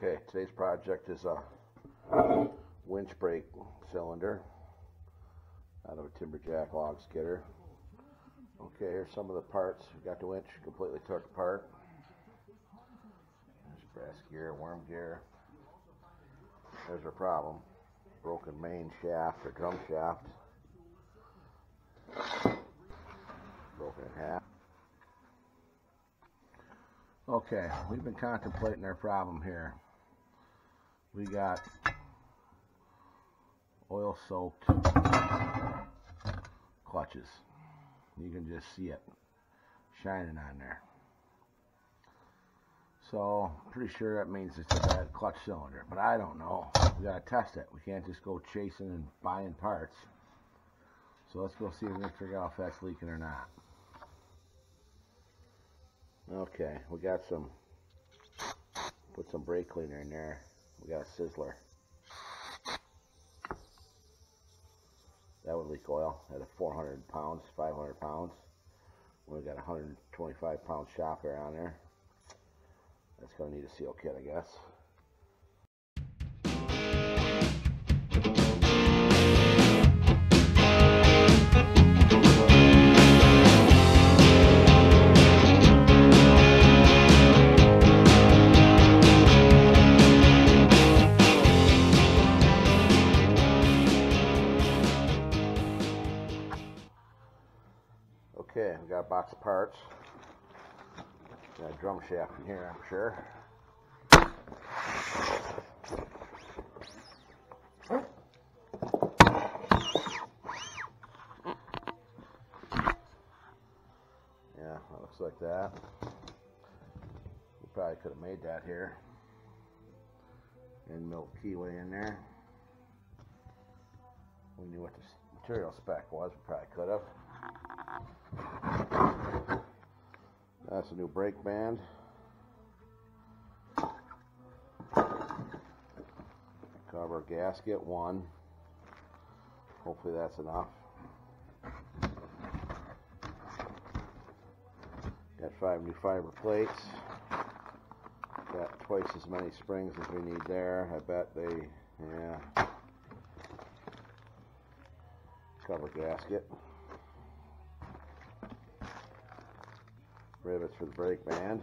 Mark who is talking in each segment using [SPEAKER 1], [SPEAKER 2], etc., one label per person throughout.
[SPEAKER 1] Okay, today's project is a winch brake cylinder out of a Timberjack log skidder. Okay, here's some of the parts. We got the winch completely torqued apart. There's brass gear, worm gear. There's our problem. Broken main shaft or drum shaft. Broken in half. Okay, we've been contemplating our problem here. We got oil-soaked clutches. You can just see it shining on there. So, pretty sure that means it's a bad clutch cylinder, but I don't know. We gotta test it. We can't just go chasing and buying parts. So let's go see if we can figure out if that's leaking or not. Okay, we got put some brake cleaner in there. We got a sizzler. That would leak oil at a 400 pounds, 500 pounds. We got a 125 pound shock air on there. That's gonna need a seal kit, I guess. Okay, we got a box of parts. Got a drum shaft in here, I'm sure. Yeah, that looks like that. We probably could have made that here. And milled keyway in there. We knew what the material spec was, we probably could have. That's a new brake band. Cover gasket, one. Hopefully that's enough. Got 5 new fiber plates. Got twice as many springs as we need there. I bet they, yeah. Cover gasket. Rivets for the brake band.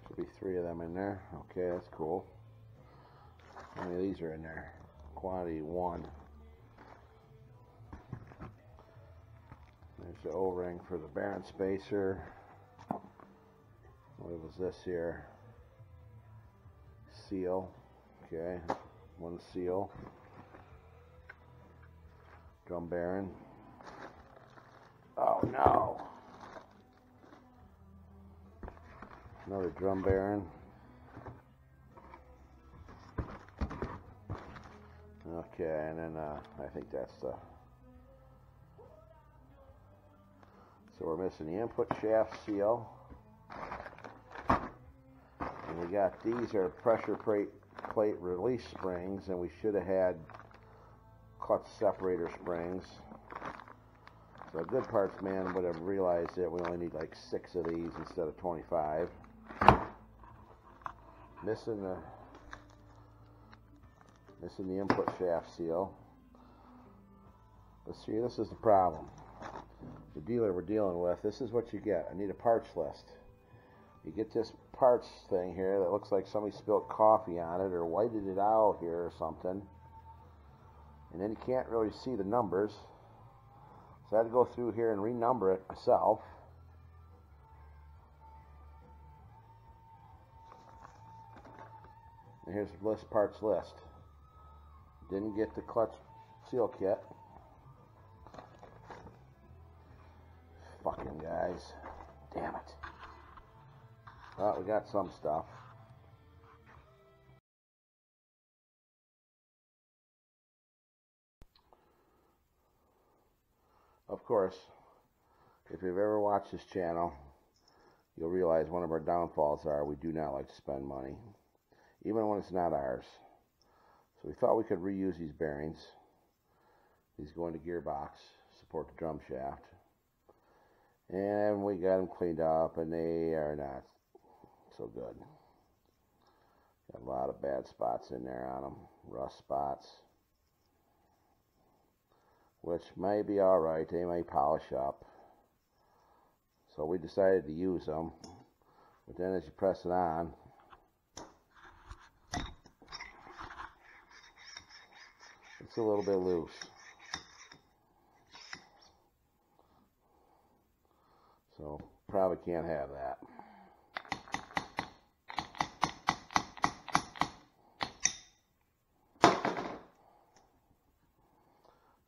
[SPEAKER 1] Should be 3 of them in there. Okay, that's cool. How many of these are in there? Quantity 1. There's the O-ring for the bearing spacer. What was this here? Seal. Okay, 1 seal. Drum bearing. Oh no! Another drum bearing. Okay, and then I think that's the. So we're missing the input shaft seal. And we got these are pressure plate release springs, and we should have had clutch separator springs. So a good parts man would have realized that we only need like 6 of these instead of 25. Missing the input shaft seal. But see, this is the problem. The dealer we're dealing with, this is what you get. I need a parts list. You get this parts thing here that looks like somebody spilled coffee on it or whited it out here or something. And then you can't really see the numbers. So I had to go through here and renumber it myself. And here's the parts list. Didn't get the clutch seal kit. Fucking guys. Damn it. Well, we got some stuff. Of course, if you've ever watched this channel, you'll realize one of our downfalls are we do not like to spend money, even when it's not ours. So we thought we could reuse these bearings. These go into gearbox, support the drum shaft. And we got them cleaned up, and they are not so good. Got a lot of bad spots in there on them, rust spots, which may be alright. They may polish up. So we decided to use them. But then as you press it on, it's a little bit loose. So probably can't have that.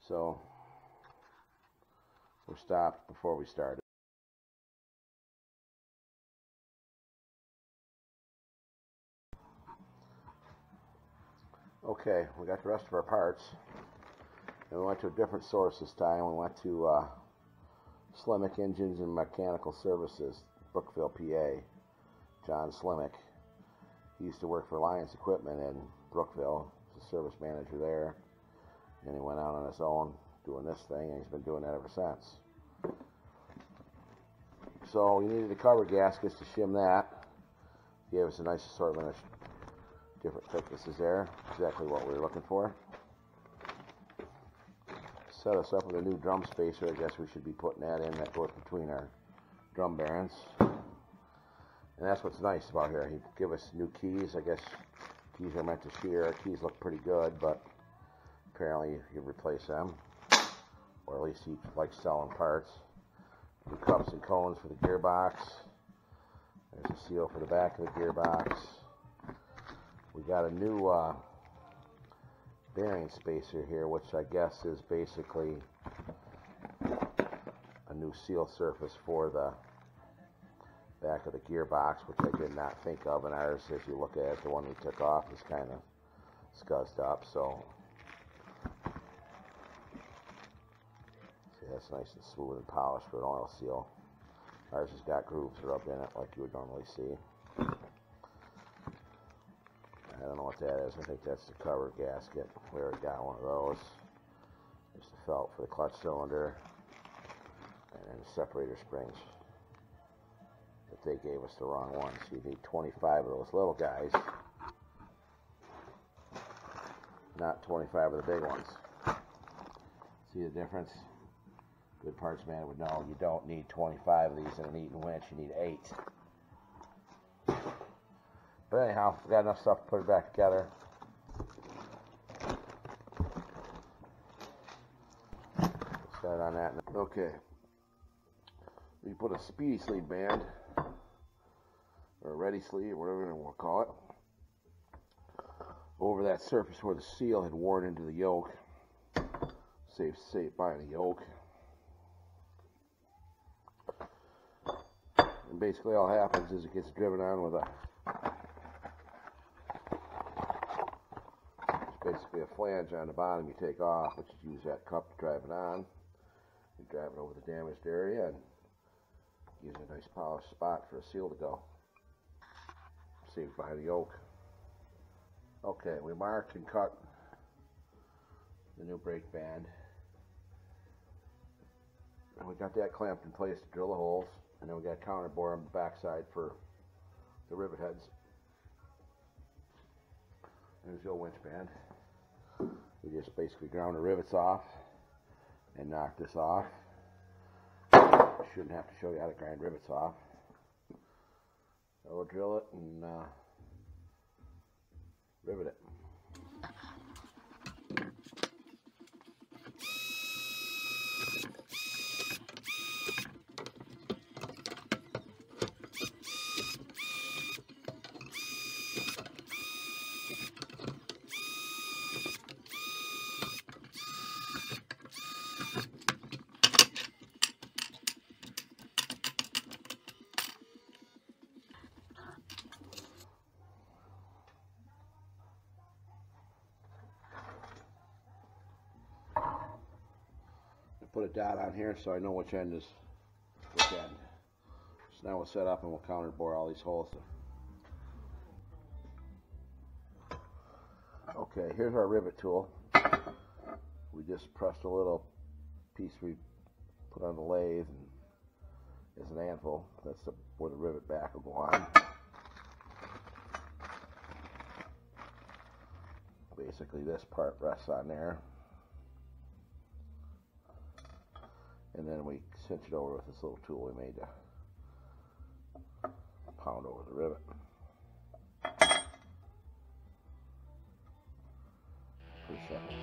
[SPEAKER 1] So we're stopped before we started. Okay, we got the rest of our parts, and we went to a different source this time. We went to Slimick Engines and Mechanical Services, Brookville, PA. John Slimick. He used to work for Lions Equipment in Brookville. He's a service manager there, and he went out on his own doing this thing, and he's been doing that ever since. So we needed the cover gaskets to shim that. He gave us a nice assortment of different thicknesses there, exactly what we were looking for. Set us up with a new drum spacer. I guess we should be putting that in. That goes between our drum bearings. And that's what's nice about here. He'd give us new keys. I guess keys are meant to shear. Our keys look pretty good, but apparently you can replace them. Or at least he likes selling parts. New cups and cones for the gearbox. There's a seal for the back of the gearbox. We got a new bearing spacer here, which I guess is basically a new seal surface for the back of the gearbox, which I did not think of. And ours, as you look at it, the one we took off is kind of scuzzed up. So see, that's nice and smooth and polished for an oil seal. Ours has got grooves rubbed in it like you would normally see. I don't know what that is. I think that's the cover gasket. We already got one of those. There's the felt for the clutch cylinder, and then the separator springs. But they gave us the wrong ones. You need 25 of those little guys, not 25 of the big ones. See the difference? Good parts man would know you don't need 25 of these in an Eaton winch. You need 8. But anyhow, we got enough stuff to put it back together. Start on that. Okay. We put a speedy sleeve band, or a ready sleeve, whatever we'll call it, over that surface where the seal had worn into the yoke. Safe buying a yoke. And basically all happens is it gets driven on with basically a flange on the bottom you take off, which you use that cup to drive it on. You drive it over the damaged area and gives you a nice polished spot for a seal to go. Saved by the yoke. Okay, we marked and cut the new brake band. And we got that clamped in place to drill the holes, and then we got a counter bore on the backside for the rivet heads. There's the old winch band. We just basically ground the rivets off and knock this off. I shouldn't have to show you how to grind rivets off. So we'll drill it and rivet it. Put a dot on here so I know which end is which end. So now we'll set up and we'll counter bore all these holes. Okay, here's our rivet tool. We just pressed a little piece we put on the lathe and as an anvil. That's where the rivet back will go on. Basically this part rests on there, and then we cinch it over with this little tool we made to pound over the rivet. Pretty simple.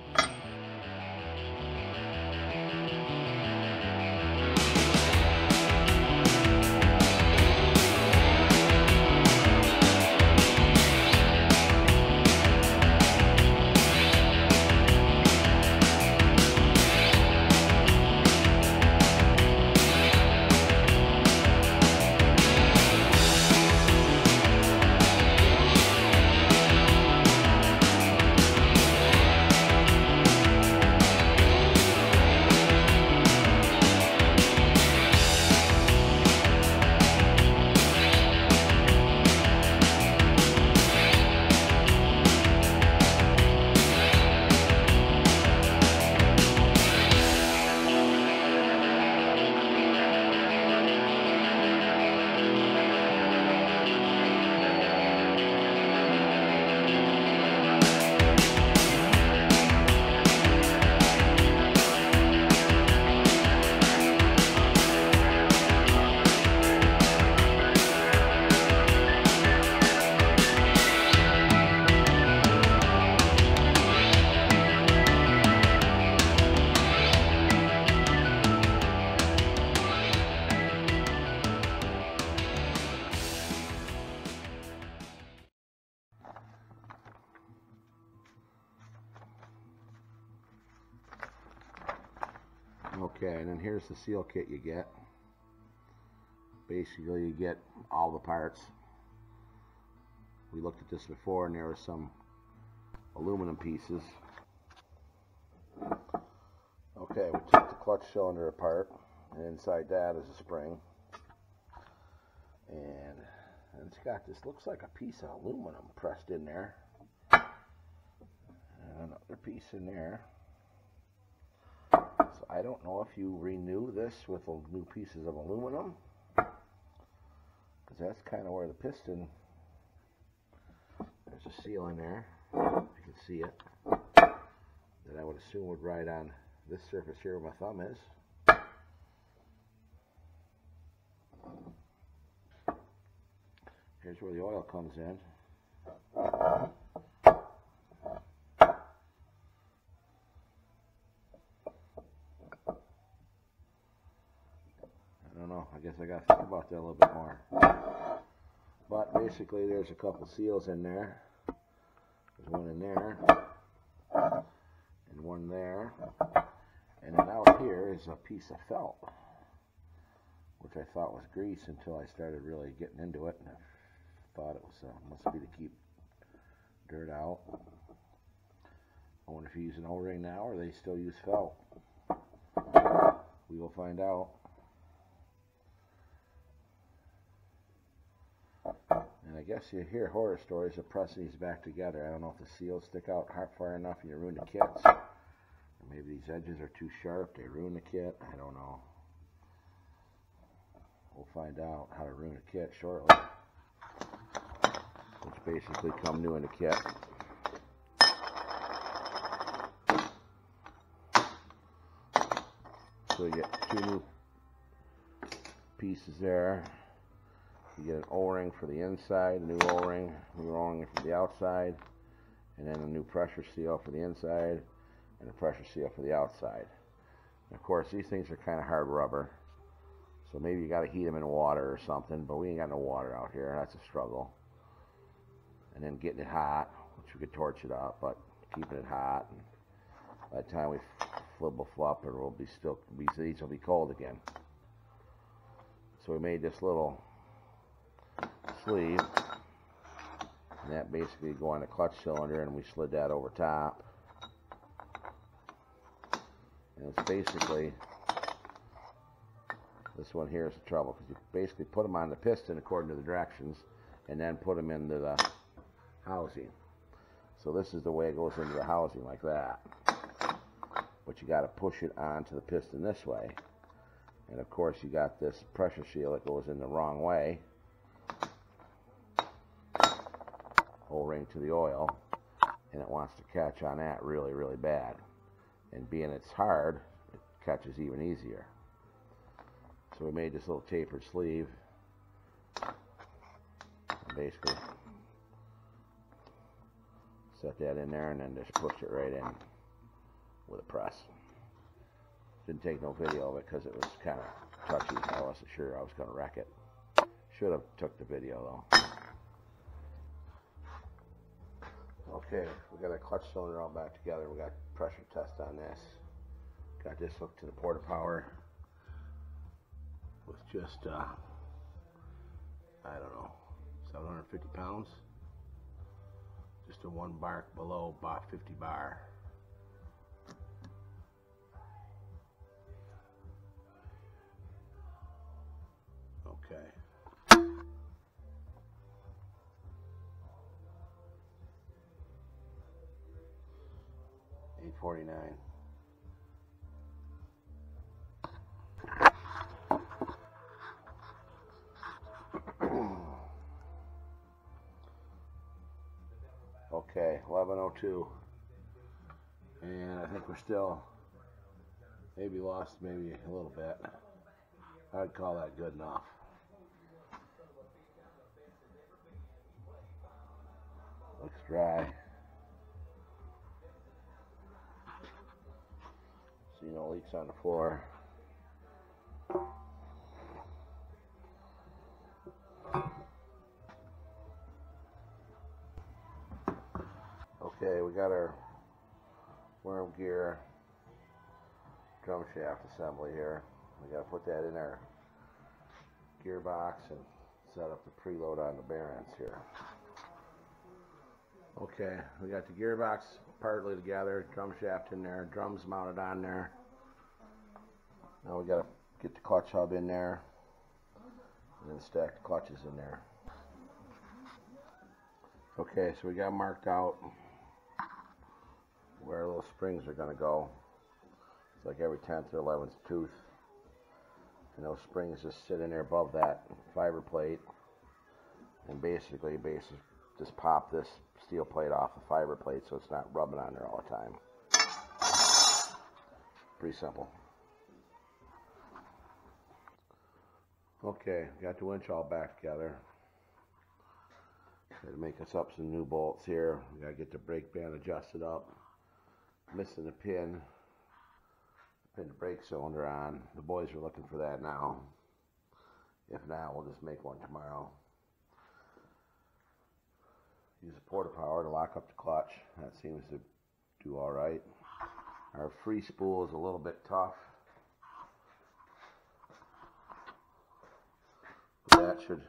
[SPEAKER 1] Okay, and then here's the seal kit you get. Basically, you get all the parts. We looked at this before, and there were some aluminum pieces. Okay, we took the clutch cylinder apart, and inside that is a spring. And it's got this, looks like a piece of aluminum pressed in there. And another piece in there. So I don't know if you renew this with new pieces of aluminum, because that's kind of where the piston, there's a seal in there, you can see it, that I would assume would ride on this surface here where my thumb is. Here's where the oil comes in. I guess I got to think about that a little bit more. But basically there's a couple seals in there. There's one in there, and one there. And then out here is a piece of felt, which I thought was grease until I started really getting into it. And I thought it was must be to keep dirt out. I wonder if you use an O-ring now or they still use felt. We will find out. And I guess you hear horror stories of pressing these back together. I don't know if the seals stick out far enough and you ruin the kits. Or maybe these edges are too sharp, they ruin the kit. I don't know. We'll find out how to ruin a kit shortly. Which basically come new in the kit. So you get two new pieces there. You get an O-ring for the inside, a new O-ring for the outside, and then a new pressure seal for the inside, and a pressure seal for the outside. And of course, these things are kind of hard rubber, so maybe you got to heat them in water or something, but we ain't got no water out here, and that's a struggle. And then getting it hot, which we could torch it up, but keeping it hot, and by the time we flip, it will be these will be cold again. So we made this little sleeve, and that basically go on the clutch cylinder, and we slid that over top. And it's basically, this one here is the trouble, because you basically put them on the piston according to the directions, and then put them into the housing. So this is the way it goes into the housing, like that. but you got to push it onto the piston this way. And of course you got this pressure seal that goes in the wrong way. O-ring to the oil, and it wants to catch on that really, really bad. And being it's hard, it catches even easier. So we made this little tapered sleeve. And basically set that in there and then just push it right in with a press. Didn't take no video of it because it was kind of touchy. I wasn't sure I was going to wreck it. Should have took the video though. Okay, we got our clutch cylinder all back together. We got pressure test on this. Got this hooked to the porta power with just I don't know, 750 pounds. Just a 1 bar below 50 bar. Okay. $8.49. Okay, 11:02, and I think we're still maybe lost, maybe a little bit. I'd call that good enough. Looks dry. See no leaks on the floor. Okay, we got our worm gear drum shaft assembly here. We got to put that in our gearbox and set up the preload on the bearings here. Okay, we got the gearbox partly together, drum shaft in there, drums mounted on there. Now we got to get the clutch hub in there and then stack the clutches in there. Okay, so we got marked out where our little springs are going to go. It's like every 10th or 11th tooth. And those springs just sit in there above that fiber plate. And basically just pop this steel plate off the fiber plate so it's not rubbing on there all the time. Pretty simple. Okay, got the winch all back together. Got to make us up some new bolts here. We got to get the brake band adjusted up. Missing a pin. Pin the brake cylinder on. The boys are looking for that now. If not, we'll just make one tomorrow. Use the porta power to lock up the clutch. That seems to do all right. Our free spool is a little bit tough. But that should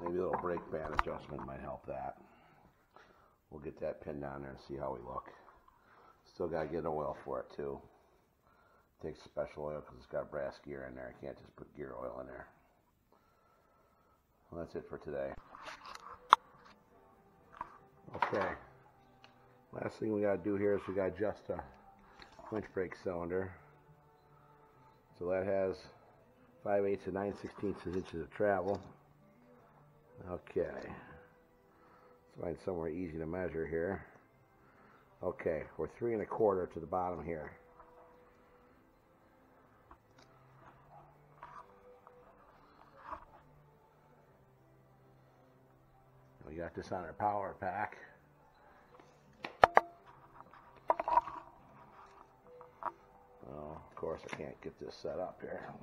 [SPEAKER 1] maybe a little brake band adjustment might help that. We'll get that pin down there and see how we look. Still got to get oil for it too. Takes special oil because it's got brass gear in there. I can't just put gear oil in there. Well, that's it for today. Okay. Last thing we got to do here is we got to adjust a winch brake cylinder. So that has 5/8 to 9/16 inches of travel. Okay. Let's find somewhere easy to measure here. Okay, we're 3 1/4 to the bottom here. We got this on our power pack. Well, of course I can't get this set up here.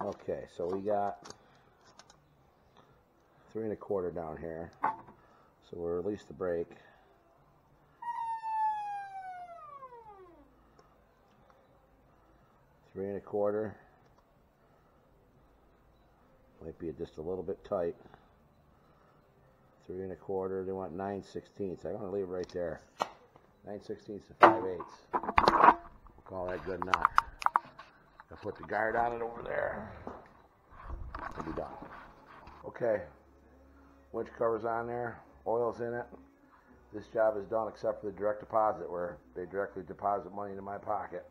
[SPEAKER 1] Okay, so we got 3 1/4 down here. So we'll release the brake. Three and a quarter, Might be just a little bit tight. 3 1/4. They want 9/16. I'm going to leave it right there. 9/16 to 5/8. We'll call that good enough. I'll put the guard on it over there. We'll be done. Okay. Winch cover's on there. Oil's in it. This job is done except for the direct deposit where they directly deposit money into my pocket.